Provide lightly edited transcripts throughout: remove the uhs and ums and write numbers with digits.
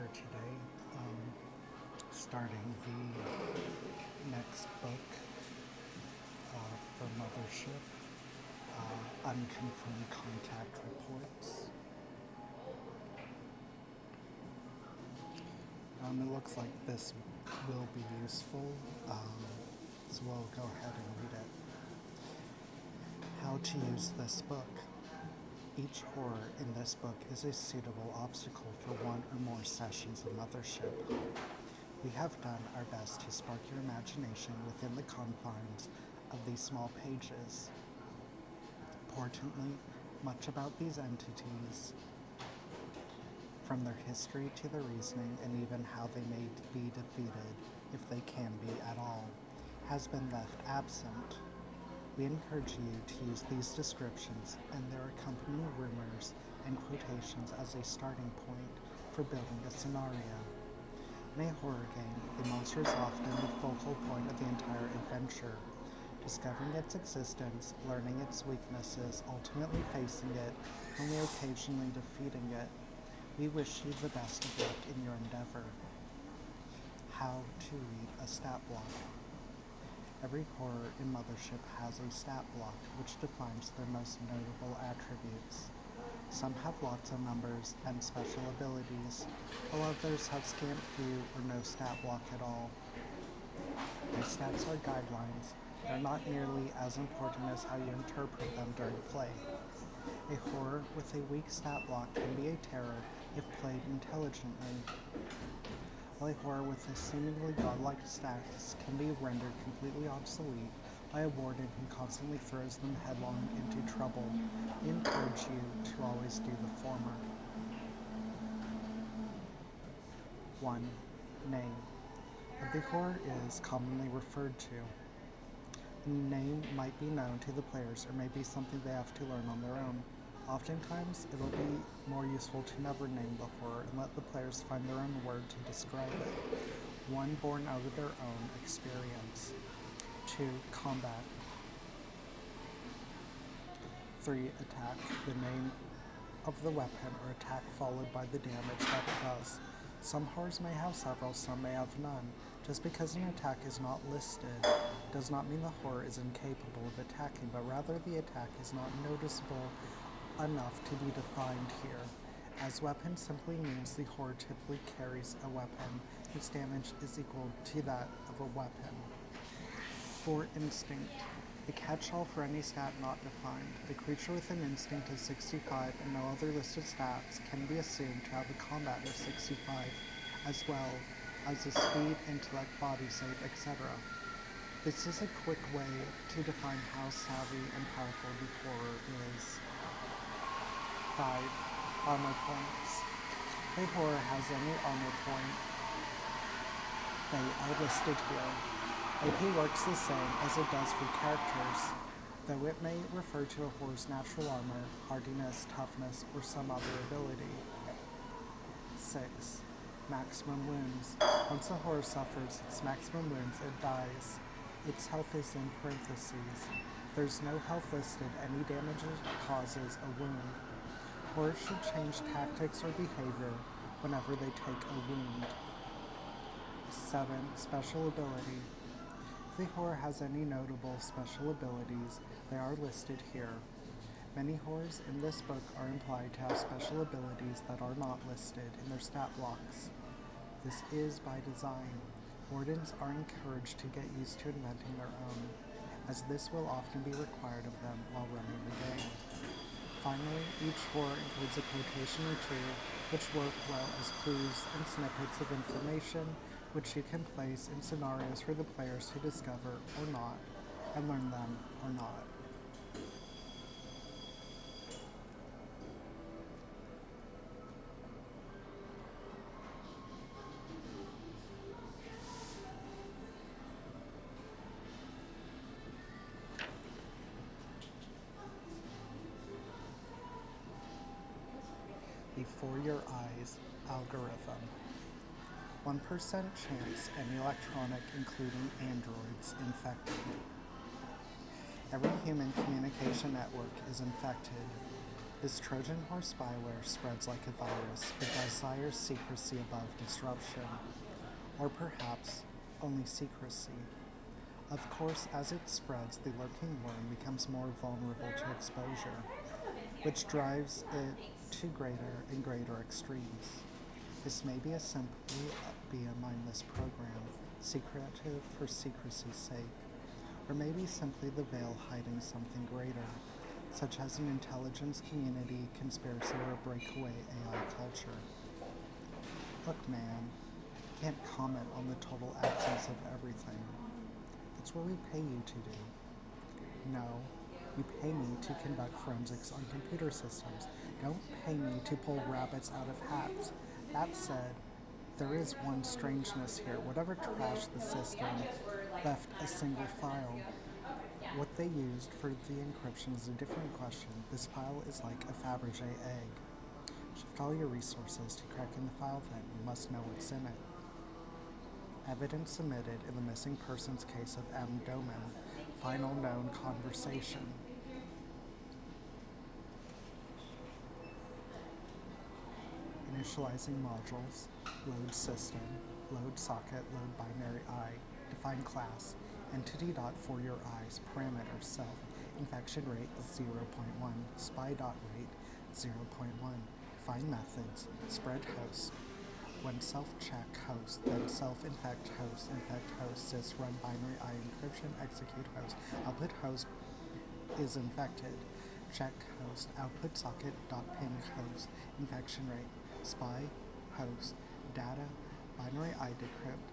here today, starting the next book for Mothership, Unconfirmed Contact Reports. It looks like this will be useful, so we'll go ahead and read it. How to use this book. Each horror in this book is a suitable obstacle for one or more sessions of Mothership. We have done our best to spark your imagination within the confines of these small pages. Importantly, much about these entities, from their history to their reasoning and even how they may be defeated, if they can be at all, has been left absent. We encourage you to use these descriptions and their accompanying rumors and quotations as a starting point for building a scenario. In a horror game, the monster is often the focal point of the entire adventure. Discovering its existence, learning its weaknesses, ultimately facing it, only occasionally defeating it. We wish you the best of luck in your endeavor. How to read a stat block. Every horror in Mothership has a stat block which defines their most notable attributes. Some have lots of numbers and special abilities, while others have scant few or no stat block at all. These stats are guidelines. They're not nearly as important as how you interpret them during play. A horror with a weak stat block can be a terror if played intelligently, while a horror with a seemingly godlike stats can be rendered completely obsolete by a warden who constantly throws them headlong into trouble. We encourage you to always do the former. 1. Name. What the horror is commonly referred to. The name might be known to the players or may be something they have to learn on their own. Oftentimes, it will be more useful to never name the horror and let the players find their own word to describe it, one born out of their own experience. 2. Combat. 3. Attack. The name of the weapon or attack followed by the damage that it does. Some horrors may have several, some may have none. Just because an attack is not listed does not mean the horror is incapable of attacking, but rather the attack is not noticeable enough to be defined here. As weapon simply means the horror typically carries a weapon. Its damage is equal to that of a weapon. 4. Instinct. A catch-all for any stat not defined. The creature with an instinct of 65 and no other listed stats can be assumed to have a combat of 65, as well as a speed, intellect, body save, etc. This is a quick way to define how savvy and powerful the horror is. 5. Armor points. If a horror has any armor point, they are listed here. AP works the same as it does for characters, though it may refer to a horror's natural armor, hardiness, toughness, or some other ability. 6. Maximum wounds. Once a horror suffers its maximum wounds, it dies. Its health is in parentheses. If there's no health listed, any damage it causes a wound. Horrors should change tactics or behavior whenever they take a wound. 7. Special ability. If the horror has any notable special abilities, they are listed here. Many horrors in this book are implied to have special abilities that are not listed in their stat blocks. This is by design. Wardens are encouraged to get used to inventing their own, as this will often be required of them while running the game. Finally, each horror includes a quotation or two, which work well as clues and snippets of information which you can place in scenarios for the players to discover or not, and learn them or not. Before your eyes algorithm. 1% chance any electronic, including androids, infected. Every human communication network is infected. This Trojan horse spyware spreads like a virus. It desires secrecy above disruption, or perhaps only secrecy. Of course, as it spreads, the lurking worm becomes more vulnerable to exposure, which drives it to greater and greater extremes. This may be simply be a mindless program, secretive for secrecy's sake, or maybe simply the veil hiding something greater, such as an intelligence community conspiracy or a breakaway AI culture. Look, man, can't comment on the total absence of everything. That's what we pay you to do. No, you pay me to conduct forensics on computer systems. Don't pay me to pull rabbits out of hats. That said, there is one strangeness here. Whatever trashed the system left a single file. What they used for the encryption is a different question. This file is like a Fabergé egg. Shift all your resources to cracking the file then. You must know what's in it. Evidence submitted in the missing persons case of M. Doman. Final known conversation. Initializing modules. Load system. Load socket. Load binary I. Define class. Entity dot for your eyes. Parameter self. Infection rate 0.1. Spy dot rate 0.1. Define methods. Spread host. When self-check host, then self-infect host, infect host, sys run binary I encryption, execute host, output host is infected, check host, output socket dot ping host, infection rate, spy host, data, binary I decrypt,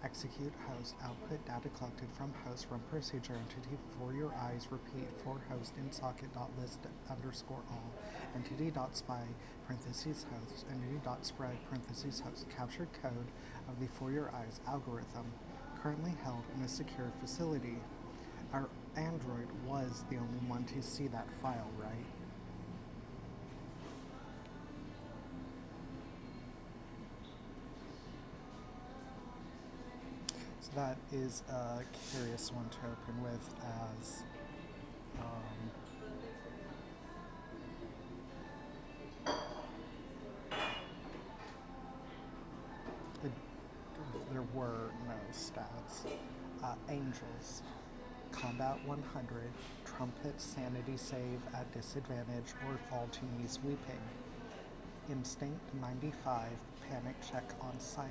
execute host, output data collected from host, run procedure entity for your eyes, repeat for host in socket dot list underscore all, entity dot spy parentheses host, entity dot spread parentheses host, captured code of the for your eyes algorithm, currently held in a secure facility. Our Android was the only one to see that file, right? So that is a curious one to open with as it, there were no stats. Angels. Combat 100, trumpet sanity save at disadvantage or fall to knees weeping. Instinct 95, panic check on site.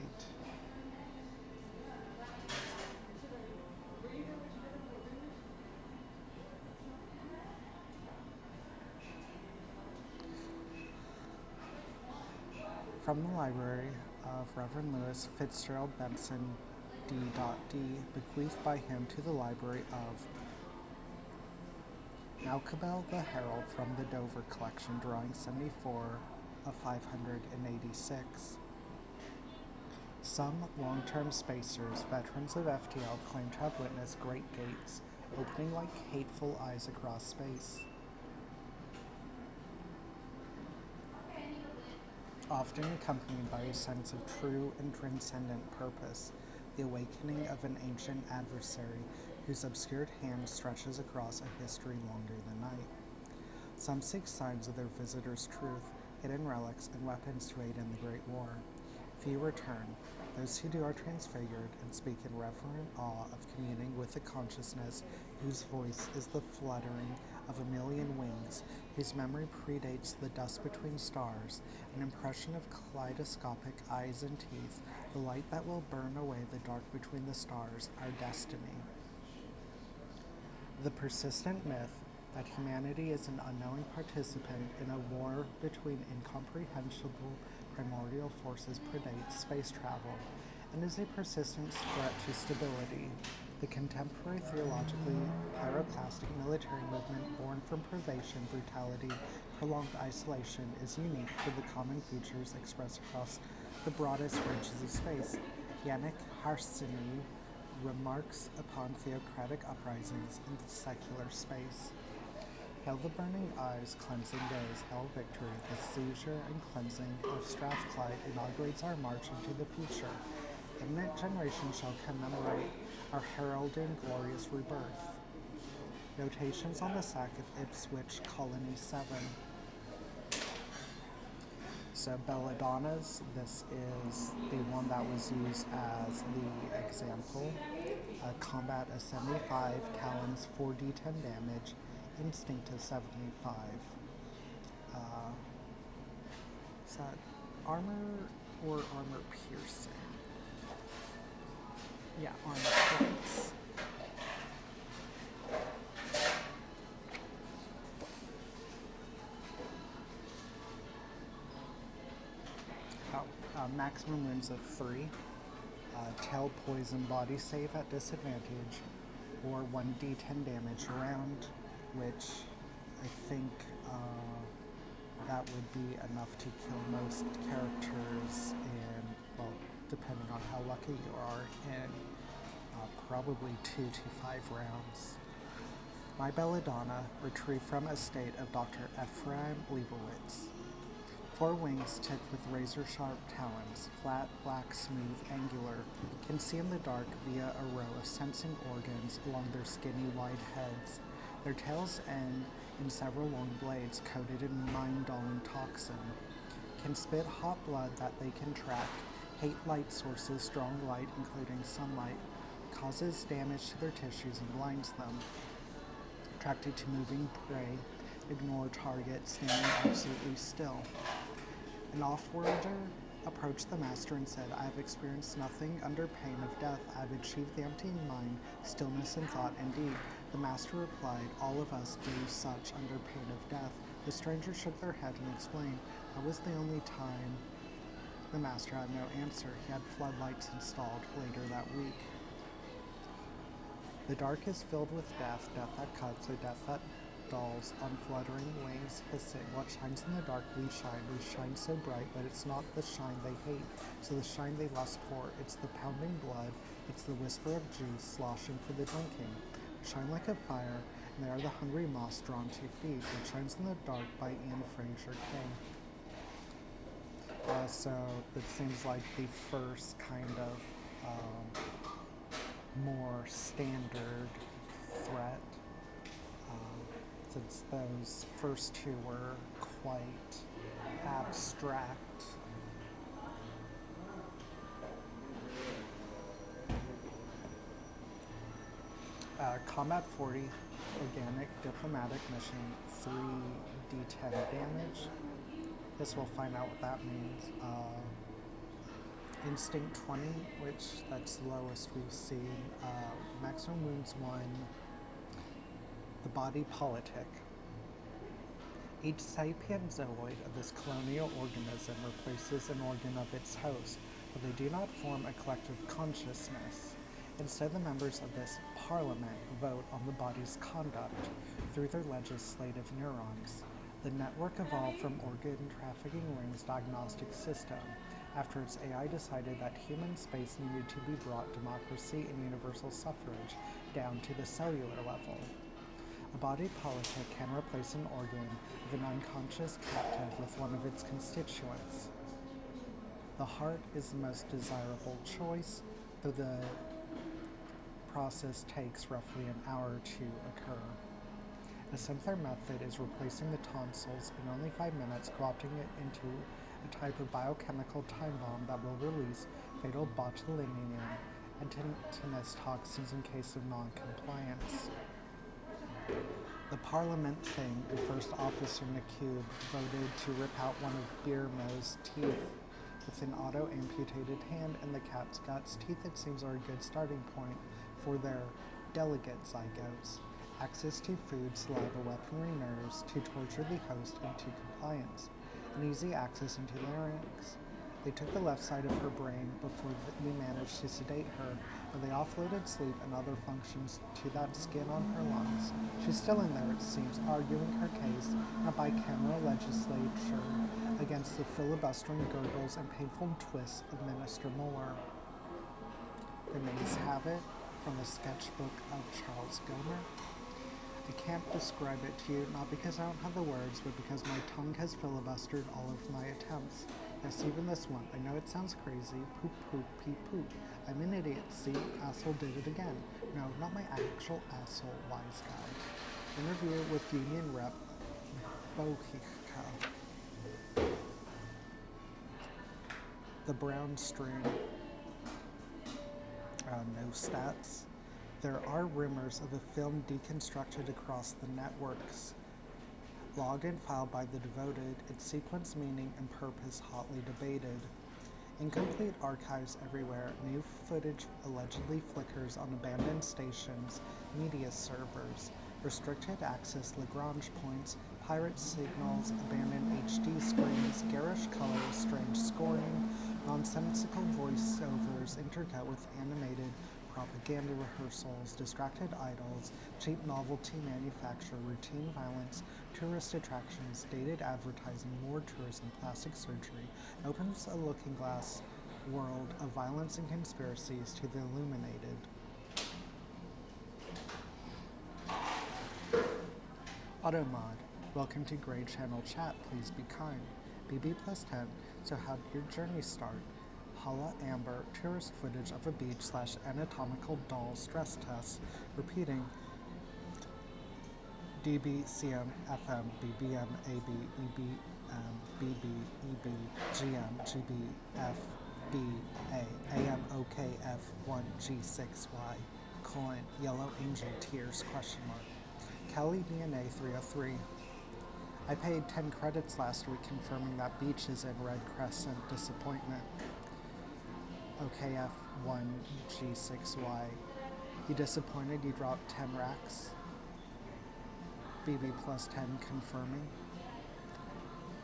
From the library of Reverend Lewis Fitzgerald Benson D.D., bequeathed by him to the library of Malcabel the Herald from the Dover collection, drawing 74 of 586. Some long-term spacers, veterans of FTL, claim to have witnessed great gates opening like hateful eyes across space, often accompanied by a sense of true and transcendent purpose, the awakening of an ancient adversary whose obscured hand stretches across a history longer than night. Some seek signs of their visitors' truth, hidden relics, and weapons to aid in the Great War. Few return. Those who do are transfigured and speak in reverent awe of communing with a consciousness whose voice is the fluttering of a million wings, whose memory predates the dust between stars, an impression of kaleidoscopic eyes and teeth, the light that will burn away the dark between the stars, our destiny. The persistent myth that humanity is an unknowing participant in a war between incomprehensible primordial forces predates space travel and is a persistent threat to stability. The contemporary theologically pyroclastic military movement born from privation, brutality, prolonged isolation is unique to the common features expressed across the broadest reaches of space. Yannick Harsini remarks upon theocratic uprisings in secular space. Hail the burning eyes, cleansing days, hail victory. The seizure and cleansing of Strathclyde inaugurates our march into the future. Imminent generations shall commemorate our heralding glorious rebirth. Notations on the sack of Ipswich Colony 7. So belladonnas, this is the one that was used as the example. Combat is 75, talons 4d10 damage, instinct is 75. Is that armor or armor piercing? Yeah, armor piercing. Maximum wounds of 3. Tail poison body save at disadvantage, or 1d10 damage around, which I think that would be enough to kill most characters in, well, depending on how lucky you are, in probably 2 to 5 rounds. My belladonna, retrieved from estate of Dr. Ephraim Leibowitz. 4 wings tipped with razor-sharp talons, flat, black, smooth, angular, can see in the dark via a row of sensing organs along their skinny, wide heads. Their tails end in several long blades coated in mind-dulling toxin. Can spit hot blood that they can track. Hate light sources, strong light, including sunlight. Causes damage to their tissues and blinds them. Attracted to moving prey. Ignore target, standing absolutely still. An off-worlder approached the master and said, I have experienced nothing under pain of death. I have achieved the empty mind, stillness in thought. Indeed, the master replied, all of us do such under pain of death. The stranger shook their head and explained, that was the only time. The master had no answer. He had floodlights installed later that week. The dark is filled with death, death that cuts, or death that dulls, on fluttering wings hissing. What shines in the dark we shine so bright, but it's not the shine they hate, so the shine they lust for. It's the pounding blood, it's the whisper of juice sloshing for the drinking. Shine like a fire, and they are the hungry moths drawn to feed. What shines in the dark by Ian Fraser King. So it seems like the first kind of more standard threat, since those first 2 were quite abstract. Combat 40, organic diplomatic mission, 3d10 damage. Guess we'll find out what that means. Instinct 20, which that's the lowest we've seen. Maximum wounds 1. The body politic. Each sapient zooid of this colonial organism replaces an organ of its host, but they do not form a collective consciousness. Instead, the members of this parliament vote on the body's conduct through their legislative neurons. The network evolved from organ trafficking rings diagnostic system after its AI decided that human space needed to be brought democracy and universal suffrage down to the cellular level. A body politic can replace an organ of an unconscious captive with one of its constituents. The heart is the most desirable choice, though the process takes roughly an hour to occur. A simpler method is replacing the tonsils in only 5 minutes, co-opting it into a type of biochemical time bomb that will release fatal botulinum and tetanus toxins in case of non-compliance. The Parliament thing, and First Officer McCube voted to rip out one of Birmo's teeth with an auto-amputated hand, and the cat's guts. Teeth, it seems, are a good starting point for their delegate zygotes. Access to food, saliva, weaponry, nerves to torture the host into compliance, and easy access into larynx. They took the left side of her brain before we managed to sedate her, but they offloaded sleep and other functions to that skin on her lungs. She's still in there, it seems, arguing her case in a bicameral legislature against the filibustering gurgles and painful twists of Minister Mueller. The nays have it from the sketchbook of Charles Gilmer. I can't describe it to you, not because I don't have the words, but because my tongue has filibustered all of my attempts. Yes, even this one. I know it sounds crazy. Poop, poop, pee, poop. I'm an idiot. See? Asshole did it again. No, not my actual asshole, wise guy. Interview with Union Rep Bohica. The brown stream. No stats. There are rumors of a film deconstructed across the networks. Logged and filed by the devoted, its sequence, meaning, and purpose hotly debated. Incomplete archives everywhere. New footage allegedly flickers on abandoned stations, media servers. Restricted access Lagrange points, pirate signals, abandoned HD screens, garish colors, strange scoring, nonsensical voiceovers intercut with animated propaganda rehearsals, distracted idols, cheap novelty manufacture, routine violence, tourist attractions, dated advertising, more tourism, plastic surgery, opens a looking glass world of violence and conspiracies to the illuminated. Automod, welcome to Grey Channel Chat, please be kind. BB plus 10, so how'd your journey start? Hala Amber, tourist footage of a beach / anatomical doll stress test, repeating DB, CM, FM, BBM, AB, EBM, BB, EB, GM, GB, FB, A, AM, OKF, 1, G6Y, colon, Yellow Angel Tears, question mark. Kelly DNA 303. I paid 10 credits last week confirming that beach is in Red Crescent. Disappointment. OKF1G6Y. You disappointed you dropped 10 racks? BB plus 10 confirming.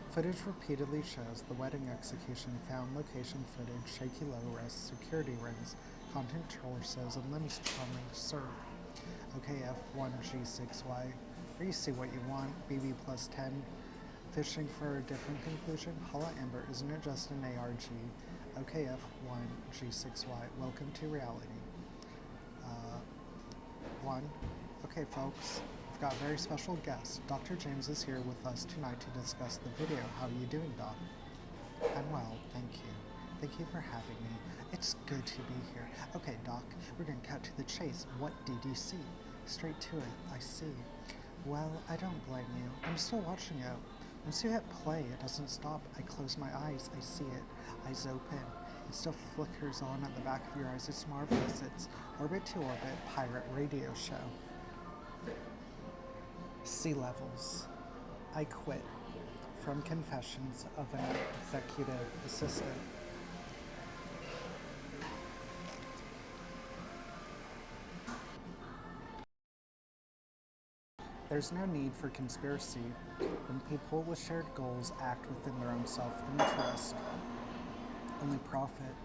Footage repeatedly shows the wedding execution, found location footage, shaky low-res, security rings, content torsos, and limbs charming, sir. OKF1G6Y. Or you see what you want, BB plus 10. Fishing for a different conclusion? Hala Amber, isn't it just an ARG? OKF1G6Y, welcome to reality. Okay folks, we've got a very special guest. Dr. James is here with us tonight to discuss the video. How are you doing, Doc? I'm well, thank you. Thank you for having me. It's good to be here. Okay, Doc, we're gonna cut to the chase. What did you see? Straight to it, I see. Well, I don't blame you. I'm still watching it. Once you hit play, it doesn't stop. I close my eyes, I see it. Eyes open. It still flickers on at the back of your eyes. It's marvelous. It's Orbit to Orbit pirate radio show. Sea levels. I quit. From Confessions of an Executive Assistant. There's no need for conspiracy when people with shared goals act within their own self-interest. Only profit.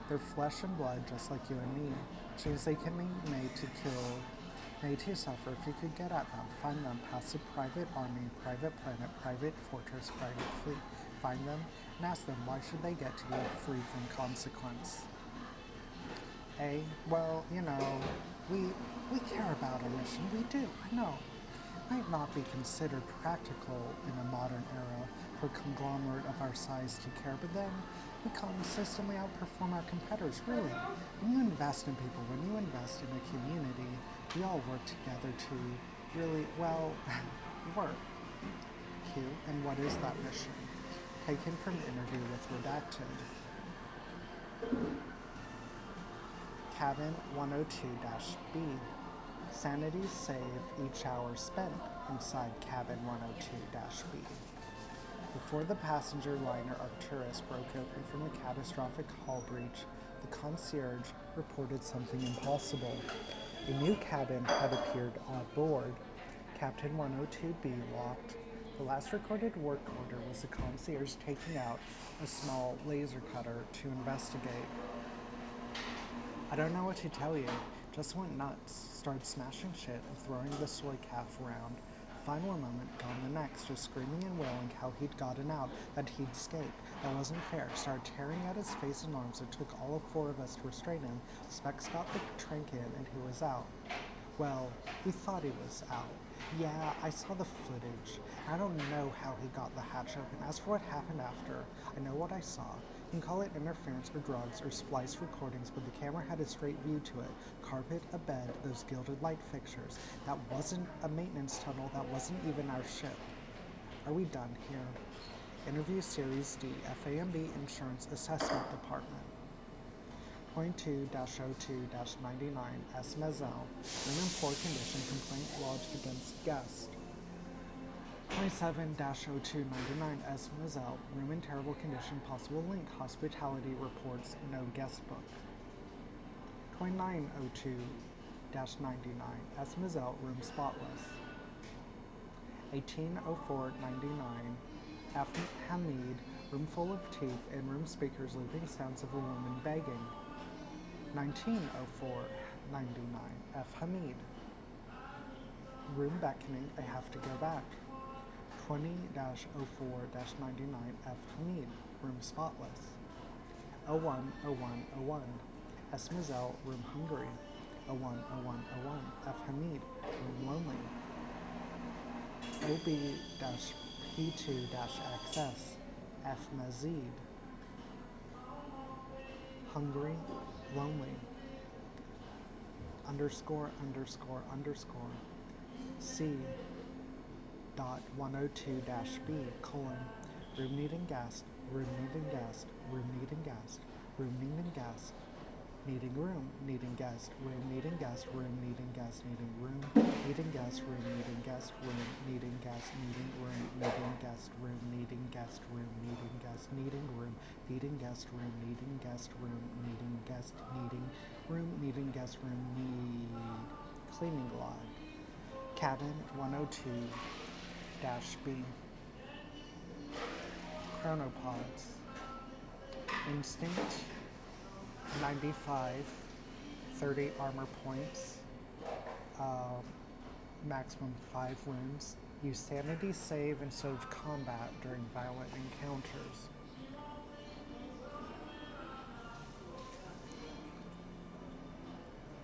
They're flesh and blood just like you and me. Genes they can be made to kill, made to suffer. If you could get at them, find them, passive private army, private planet, private fortress, private fleet. Find them and ask them why should they get to be free from consequence. Well, you know, we care about our mission. We do, I know. Might not be considered practical in a modern era for a conglomerate of our size to care, but then we consistently outperform our competitors, really. When you invest in people, when you invest in a community, we all work together to really, well, work. Q, and what is that mission? Taken from an interview with Redacted. Cabin 102-B. Sanity save each hour spent inside cabin 102-B. Before the passenger liner Arcturus broke open from a catastrophic hull breach, the concierge reported something impossible. A new cabin had appeared on board. Captain 102-B locked. The last recorded work order was the concierge taking out a small laser cutter to investigate. I don't know what to tell you. Just went nuts. Started smashing shit and throwing the soy calf around. Final moment, gone the next, just screaming and wailing how he'd gotten out, that he'd escaped. That wasn't fair. Started tearing at his face and arms. It took all of 4 of us to restrain him. Specs got the trank in and he was out. Well, we thought he was out. Yeah, I saw the footage. I don't know how he got the hatch open. As for what happened after, I know what I saw. You can call it interference or drugs or splice recordings, but the camera had a straight view to it. Carpet, a bed, those gilded light fixtures. That wasn't a maintenance tunnel. That wasn't even our ship. Are we done here? Interview Series D, FAMB Insurance Assessment Department. 22-02-99 S. Mazel, room in poor condition, complaint lodged against guest. 27-02-99 S. Mazel, room in terrible condition, possible link, hospitality reports, no guest book. 29-02-99 S. Mazel, room spotless. 18-04-99 F. Hamid, room full of teeth and room speakers looping sounds of a woman begging. 19-04-99 F. Hamid, room beckoning, I have to go back. 20-04-99 F. Hamid, room spotless. 01-01-01 S. Mazel, room hungry. 01-01-01 F. Hamid, room lonely. OB-P2-XS F. Mazid, hungry, lonely. Underscore C dot 102-B colon room needing gas, room needing gas, room needing gas, room needing gas, needing room, needing gas, room needing gas, room needing gas, needing room, needing gas, room needing gas, room needing gas, needing room, needing gas, room needing gas, room needing gas, needing room, needing gas, room needing gas, room needing gas, needing room, needing gas, room need cleaning log. Caden 102-B. Chronopods. Instinct 95, 30 armor points, maximum 5 wounds. Use sanity save instead of combat during violent encounters.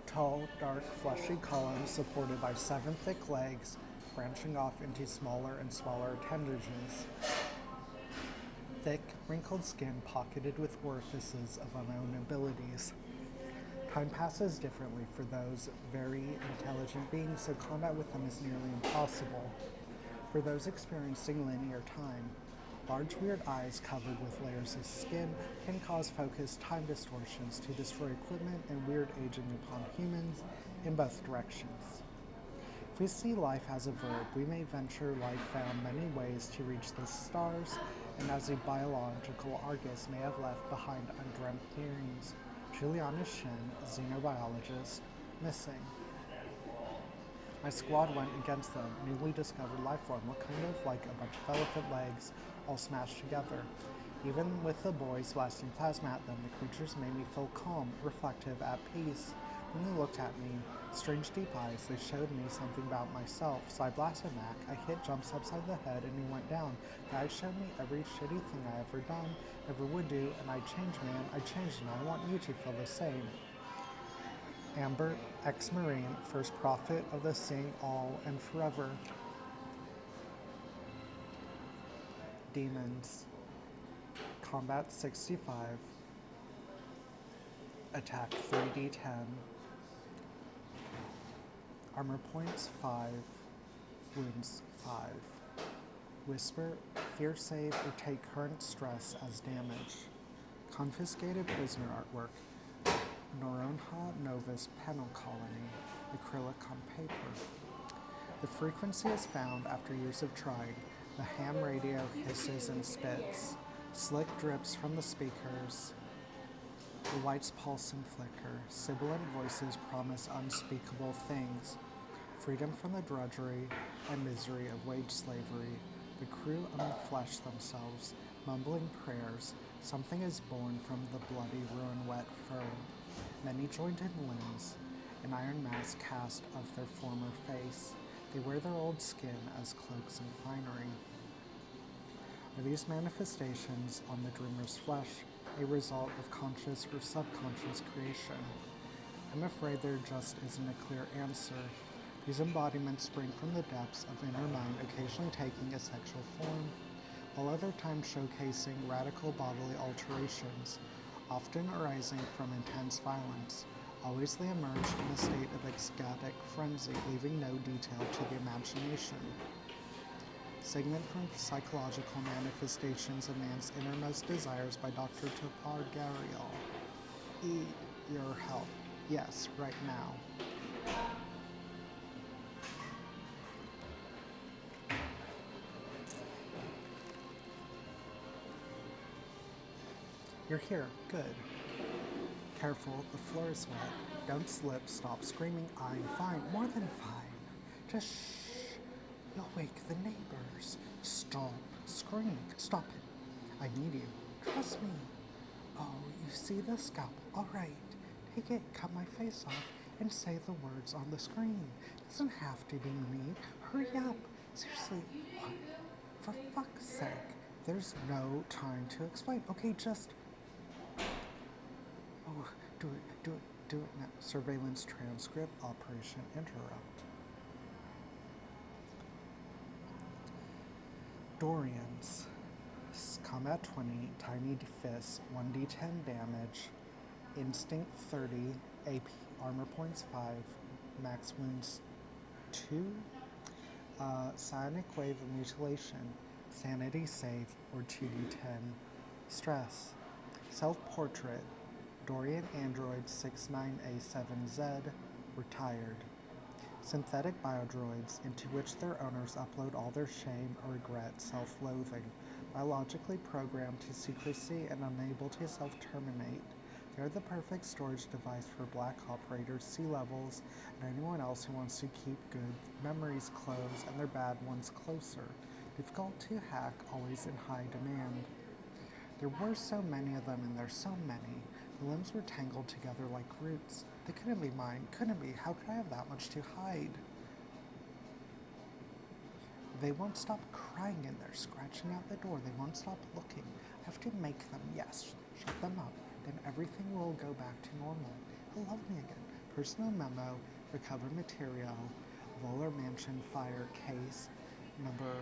Tall, dark, fleshy columns supported by 7 thick legs, branching off into smaller and smaller appendages. Thick, wrinkled skin pocketed with orifices of unknown abilities. Time passes differently for those very intelligent beings, so combat with them is nearly impossible. For those experiencing linear time, large weird eyes covered with layers of skin can cause focused time distortions to destroy equipment and weird aging upon humans in both directions. If we see life as a verb, we may venture life found many ways to reach the stars, and as a biological Argus may have left behind undreamt theories. Juliana Shen, xenobiologist, missing. My squad went against them, newly discovered life form, what kind of like a bunch of elephant legs all smashed together. Even with the boys blasting plasma at them, the creatures made me feel calm, reflective, at peace. When they looked at me, strange deep eyes, they showed me something about myself, so I blasted Mac. I hit jumps upside the head and he went down. The eyes showed me every shitty thing I ever done, ever would do, and I changed, man. I changed, and I want you to feel the same. Amber, ex-Marine, first prophet of the seeing all and forever. Demons. Combat 65. Attack 3d10. Armor points 5. Wounds 5. Whisper, fear save, or take current stress as damage. Confiscated prisoner artwork. Noronha Novus Penal Colony, acrylic on paper. The frequency is found after years of trying. The ham radio hisses and spits. Slick drips from the speakers. The lights pulse and flicker. Sibilant voices promise unspeakable things. Freedom from the drudgery and misery of wage slavery. The crew unflesh themselves, mumbling prayers. Something is born from the bloody, ruin-wet fur. Many jointed limbs, an iron mask cast of their former face. They wear their old skin as cloaks and finery. Are these manifestations on the dreamer's flesh a result of conscious or subconscious creation? I'm afraid there just isn't a clear answer. These embodiments spring from the depths of inner mind, occasionally taking a sexual form, while other times showcasing radical bodily alterations, often arising from intense violence. Always they emerge in a state of ecstatic frenzy, leaving no detail to the imagination. Segment from Psychological Manifestations of Man's Innermost Desires by Dr. Topar Gariel. Eat your help. Yes, right now. You're here. Good. Careful, the floor is wet. Don't slip. Stop screaming. I'm fine. More than fine. Just shh. You'll wake the neighbors. Stop screaming. Stop it. I need you. Trust me. Oh, you see the scalpel? All right. Take it, cut my face off, and say the words on the screen. It doesn't have to be me. Hurry up. Seriously, what? For fuck's sake. There's no time to explain. Okay, just... Oh, do it now. Surveillance transcript, Operation Interrupt. Dorians. Combat 20, Tiny Fist, 1d10 damage. Instinct 30, AP Armor Points 5, Max Wounds 2. Psionic Wave of Mutilation, Sanity Save, or 2d10 Stress. Self-Portrait, Dorian Android 69A7Z, Retired. Synthetic biodroids into which their owners upload all their shame, regret, self-loathing, biologically programmed to secrecy and unable to self-terminate. They're the perfect storage device for black operators, C-levels, and anyone else who wants to keep good memories close and their bad ones closer. Difficult to hack, always in high demand. There were so many of them, and there's so many. The limbs were tangled together like roots. They couldn't be mine, couldn't be. How could I have that much to hide? They won't stop crying in there, scratching out the door. They won't stop looking. I have to make them, yes, shut them up. Then everything will go back to normal. He'll love me again. Personal memo, recover material, Volar Mansion Fire Case, number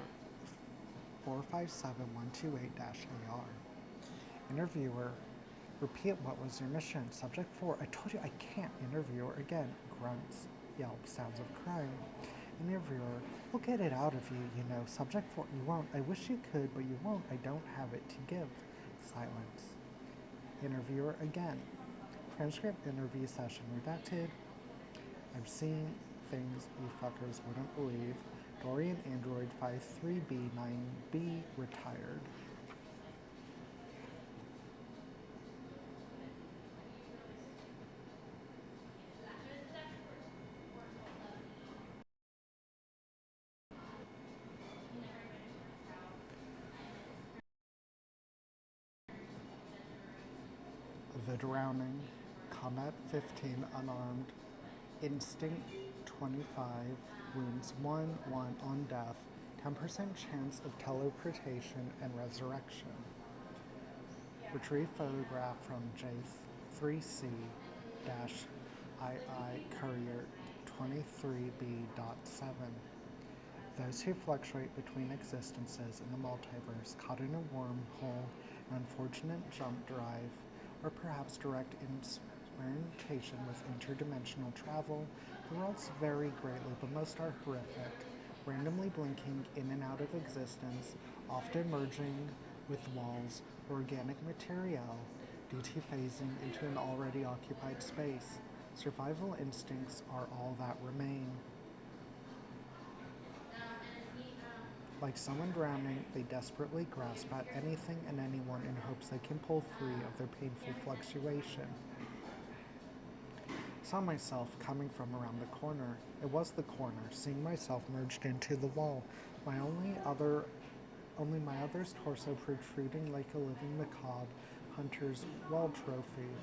457128-AR. Interviewer, repeat what was your mission. Subject 4, I told you I can't. Interviewer again, grunts, yelp, sounds of crying. Interviewer, we'll get it out of you, you know. Subject 4, you won't. I wish you could, but you won't. I don't have it to give. Silence. Interviewer again. Transcript interview session redacted. I've seen things you fuckers wouldn't believe. Dorian Android 53B9B retired. The Drowning, Combat 15 unarmed, Instinct 25, Wounds 1, 1 on death, 10% chance of teleportation and resurrection. Retrieve photograph from J3C-II Courier 23B.7. Those who fluctuate between existences in the multiverse, caught in a wormhole, an unfortunate jump drive, or perhaps direct experimentation with interdimensional travel. The worlds vary greatly, but most are horrific, randomly blinking in and out of existence, often merging with walls or organic material due to phasing into an already occupied space. Survival instincts are all that remain. Like someone drowning, they desperately grasp at anything and anyone in hopes they can pull free of their painful fluctuation. Saw myself coming from around the corner. It was the corner, seeing myself merged into the wall. Only my other's torso protruding like a living macabre hunter's well trophy.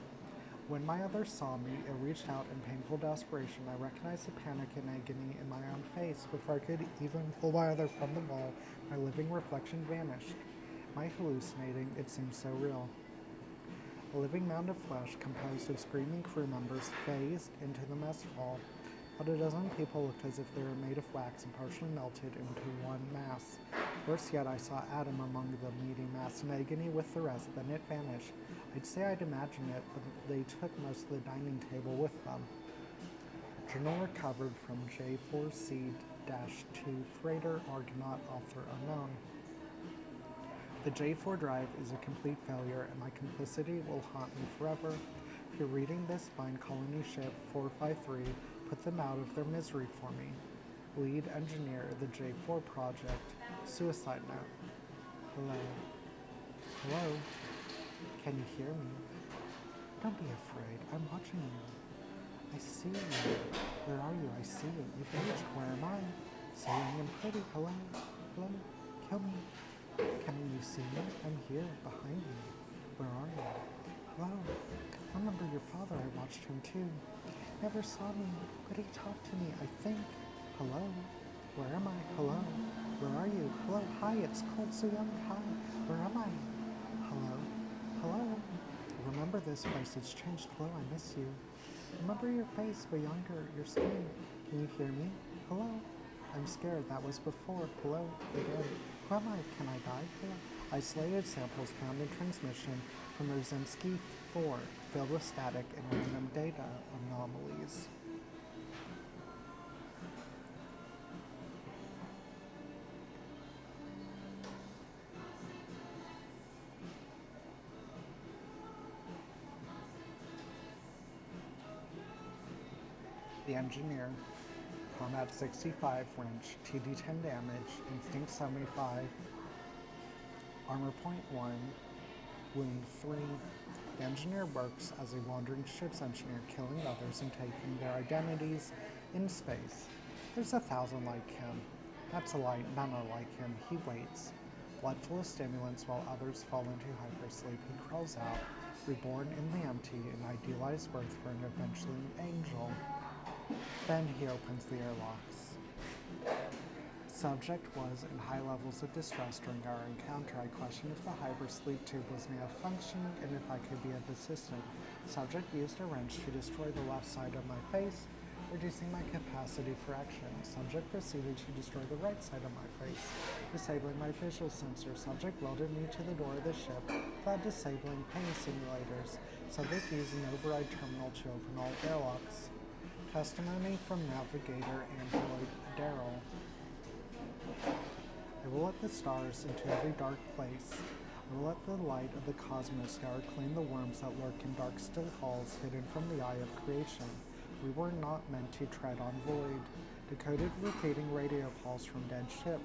When my other saw me, it reached out in painful desperation. I recognized the panic and agony in my own face. Before I could even pull my other from the wall, my living reflection vanished. Am I hallucinating? It seemed so real. A living mound of flesh composed of screaming crew members phased into the mess hall. About a dozen people looked as if they were made of wax and partially melted into one mass. Worse yet, I saw Adam among the meaty mass in agony with the rest, then it vanished. I'd say I'd imagine it, but they took most of the dining table with them. Journal recovered from J4C freighter Argonaut, author unknown. The J4 drive is a complete failure, and my complicity will haunt me forever. If you're reading this, find Colony Ship 453, put them out of their misery for me. Lead engineer, the J4 project. Suicide note. Hello. Hello? Can you hear me? Don't be afraid. I'm watching you. I see you. Where are you? I see you. You've aged. Where am I? So young and pretty. Hello? Hello? Kill me. Can you see me? I'm here, behind you. Where are you? Hello? I remember your father. I watched him too. Never saw me, but he talked to me, I think. Hello? Where am I? Hello? Where are you? Hello? Hi, it's cold, so young. Hi. Where am I? Hello? Hello? Remember this place. It's changed. Hello, I miss you. Remember your face, but younger, your skin. Can you hear me? Hello? I'm scared. That was before. Hello? Again. Who am I? Can I die? Hello? Isolated samples found in transmission from Rosinski 4, filled with static and random data anomalies. The engineer, Combat 65 wrench, TD10 damage, instinct 75, armor point 1, wound 3. The engineer works as a wandering ship's engineer, killing others and taking their identities in space. There's 1,000 like him. That's a lie, none are like him. He waits. Blood full of stimulants while others fall into hypersleep. He crawls out, reborn in the empty, an idealized birth for an eventually angel. Then he opens the airlocks. Subject was in high levels of distress during our encounter. I questioned if the hypersleep tube was malfunctioning and if I could be of assistance. Subject used a wrench to destroy the left side of my face, reducing my capacity for action. Subject proceeded to destroy the right side of my face, disabling my visual sensor. Subject welded me to the door of the ship without disabling pain simulators. Subject used an override terminal to open all airlocks. Testimony from Navigator Android Daryl. I will let the stars into every dark place. I will let the light of the cosmos scour clean the worms that lurk in dark still halls hidden from the eye of creation. We were not meant to tread on void. Decoded repeating radio calls from dead ship.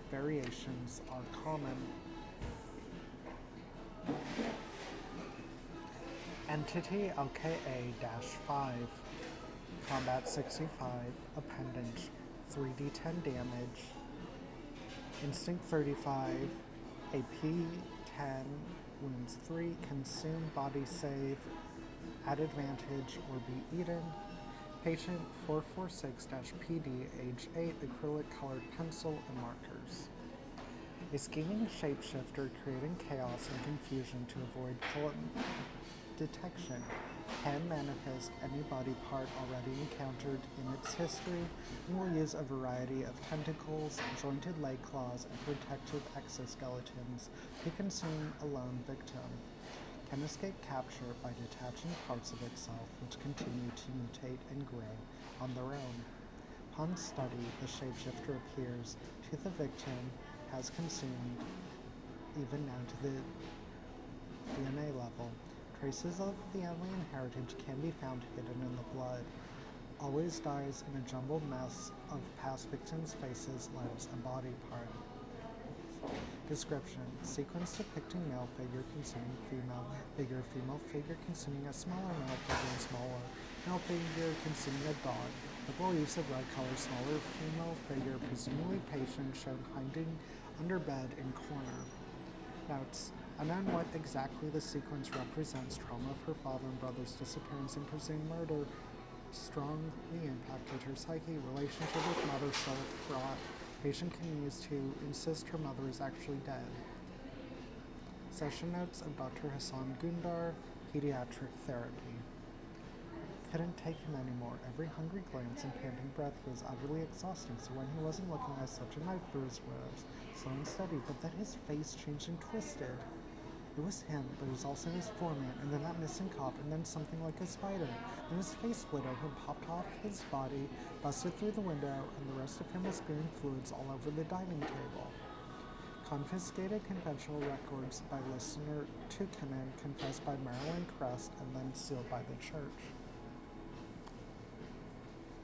Variations are common. Entity LKA-5. Combat 65, appendage, 3d10 damage, instinct 35, AP 10, wounds 3, consume body save, at advantage or be eaten, patient 446-PD, age 8, acrylic colored pencil and markers. A scheming shapeshifter creating chaos and confusion to avoid detection can manifest any body part already encountered in its history and will use a variety of tentacles, jointed leg claws, and protective exoskeletons to consume a lone victim. Can escape capture by detaching parts of itself which continue to mutate and grow on their own. Upon study, the shapeshifter appears to the victim has consumed, even down to the DNA level. Traces of the alien heritage can be found hidden in the blood. Always dies in a jumbled mess of past victims' faces, limbs, and body part. Description: sequence depicting male figure consuming female figure consuming a smaller male figure and smaller male figure consuming a dog. Liberal use of red color, smaller female figure, presumably patient, shown hiding under bed in corner. Notes: unknown what exactly the sequence represents. Trauma of her father and brother's disappearance and presumed murder strongly impacted her psyche. Relationship with mother self-fraught. Patient continues to insist her mother is actually dead. Session notes of Dr. Hassan Gundar, pediatric therapy. Couldn't take him anymore. Every hungry glance and panting breath was utterly exhausting, so when he wasn't looking, I slipped a knife through his ribs, slow and steady, but then his face changed and twisted. It was him, but it was also his foreman, and then that missing cop, and then something like a spider. Then his face split open, popped off his body, busted through the window, and the rest of him was spewing fluids all over the dining table. Confiscated conventional records by listener Tukanen, confessed by Marilyn Crest, and then sealed by the church.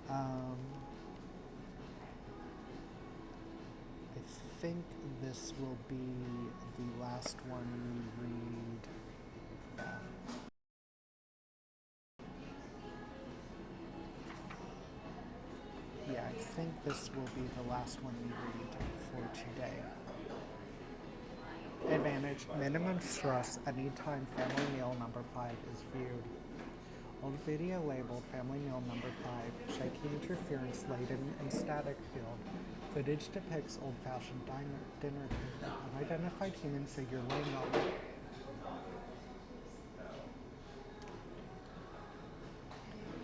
I think this will be the last one we read. Yeah, I think this will be the last one we read for today. Advantage: minimum stress anytime family meal number 5 is viewed. Old video labeled family meal number 5, shaky interference laden and static field. Footage depicts old-fashioned dinner table, unidentified human figure laying on it.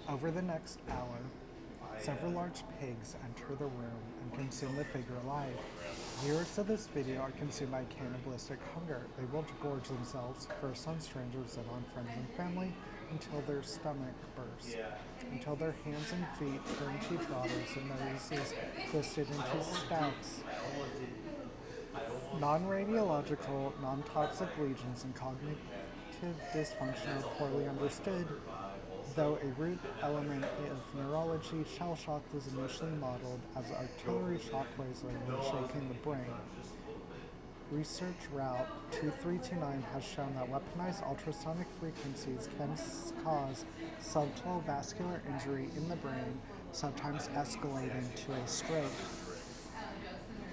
Over the next hour, several large pigs enter the room and consume the figure alive. Viewers of this video are consumed by cannibalistic hunger. They will gorge themselves, first on strangers and on friends and family, until their stomach bursts, until their hands and feet turn to trotters and noses twisted into stouts. Non-radiological, non-toxic lesions and cognitive dysfunction are poorly understood, though a root element of neurology, shell shock was initially modeled as artillery shock waves when shaking the brain. Research Route 2329 has shown that weaponized ultrasonic frequencies can cause subtle vascular injury in the brain, sometimes escalating to a stroke.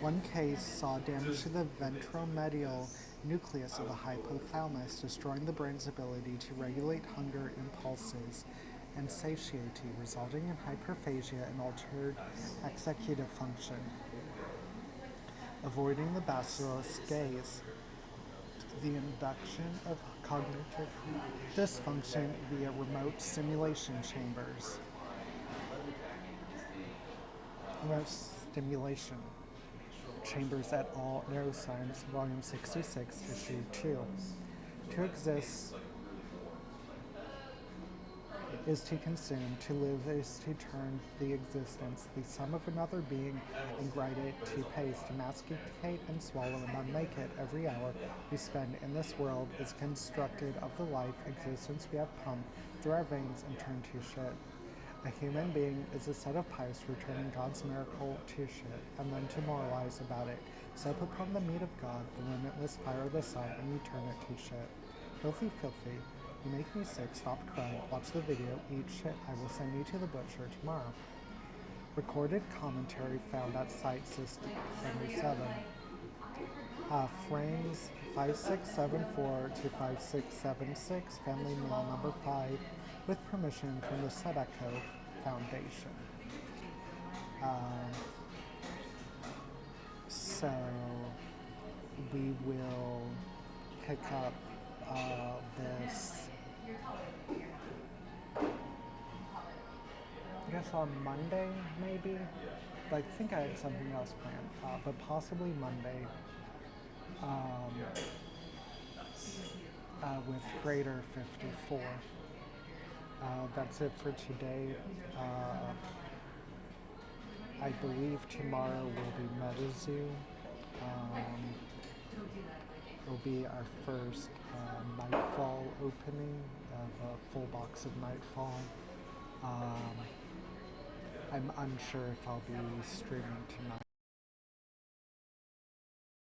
One case saw damage to the ventromedial nucleus of the hypothalamus, destroying the brain's ability to regulate hunger impulses and satiety, resulting in hyperphagia and altered executive function. Avoiding the basilisk gaze. The induction of cognitive dysfunction via remote simulation chambers. Remote stimulation chambers et al. Neuroscience, Volume 66, Issue 2. To exist is to consume, to live is to turn the existence, the sum of another being, and grind it to paste, to masticate and swallow and unmake it. Every hour we spend in this world is constructed of the life existence we have pumped through our veins and turned to shit. A human being is a set of pipes returning God's miracle to shit, and then to moralize about it. Step upon the meat of God, the limitless fire of the sun, and you turn it to shit. Filthy, filthy. You make me sick. Stop crying. Watch the video. Eat shit. I will send you to the butcher tomorrow. Recorded commentary found at site 77. Frames 5674 to 5676. Family meal number 5, with permission from the Sadako Foundation. So we will pick up this, I guess on Monday, maybe. I think I had something else planned, but possibly Monday, with Freighter 54. That's it for today. I believe tomorrow will be MetaZoo. It'll be our first Nightfall opening of a full box of Nightfall. I'm unsure if I'll be streaming tonight.